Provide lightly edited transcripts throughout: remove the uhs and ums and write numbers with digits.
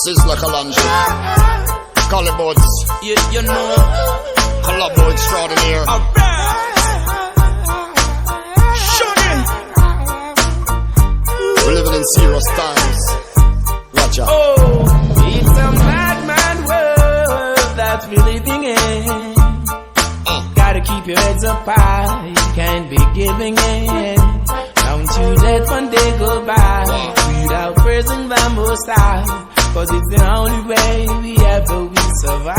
Sizzler Kalanji, Collybuds, you know, Collabo Extraordinaire. We're living in serious times. Watch out. Oh, it's a mad, mad world that we're living in. Gotta keep your heads up high, you can't be giving in. Don't you let one day go by without praising the Most High, 'cause it's the only way we ever will survive.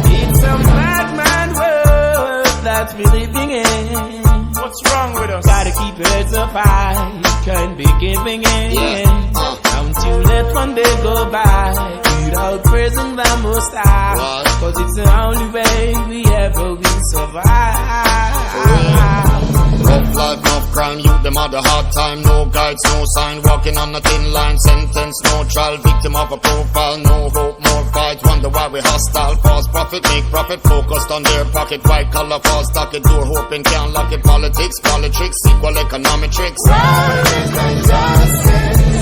It's a mad, mad world that we're living in. What's wrong with us? Gotta keep your heads up high, you can't be giving in. Don't you let one day go by without praising the Most High, 'cause it's the only way we ever will survive. Rough life, enough crime, youth, them had a hard time. No guides, no sign, walking on a thin line. Sentence, no trial, victim of a profile. No hope, more fight, wonder why we hostile. False profit, make profit, focused on their pocket. White collar, false stocket, door hoping can't lock it. Politics, politics, equal economic tricks.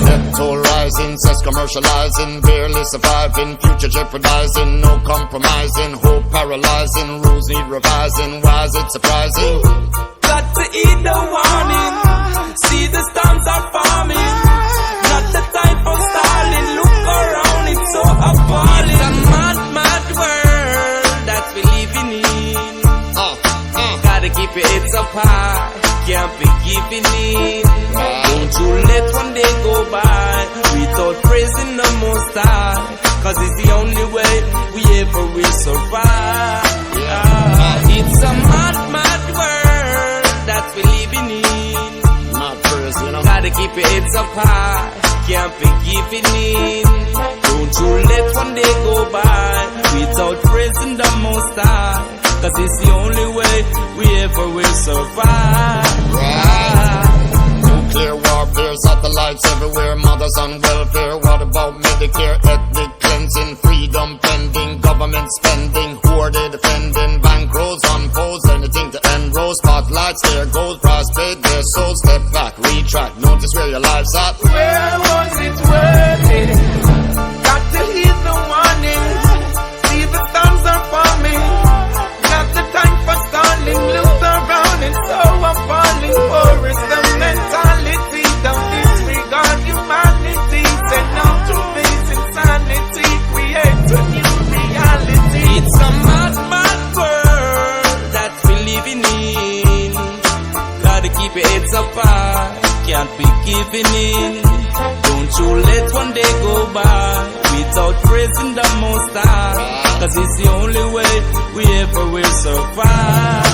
Debt toll rising, cess commercializing, barely surviving, future jeopardizing, no compromising, hope paralyzing, rules need revising. Why is it surprising? Got to eat the warning, see the storms are forming. Not the time for stalling, look around, it's so appalling. It's a mad, mad world that we living in. Gotta keep your heads up high, can't be giving in. Don't you let one day go by without praising the Most High, 'cause it's the only way we ever will survive. It's a mad, mad world that we living in. Not praise, you know. Gotta keep your heads up high, can't be giving in. Don't you let one day go by without praising the Most High, 'cause it's the only way we ever will survive. Nuclear warfare, satellites everywhere, mothers on welfare. What about Medicare, ethnic cleansing, freedom pending, government spending, who are they defending? Bankrolls, unfolds, anything to end roll. Spotlights, there goes, price paid, their souls. Step back, retract, notice where your life's at. Where was it worth it? Got to hear the warning, see the storms are forming. Not the time for stalling, look around, it's so appalling. For it's the mentality, don't disregard humanity. Say no to this insanity, create a new reality. It's a mad, mad world that we're living in. Gotta keep your heads up high, can't be giving in. Don't you let one day go by without praising the Most High, 'cause it's the only way we ever will survive.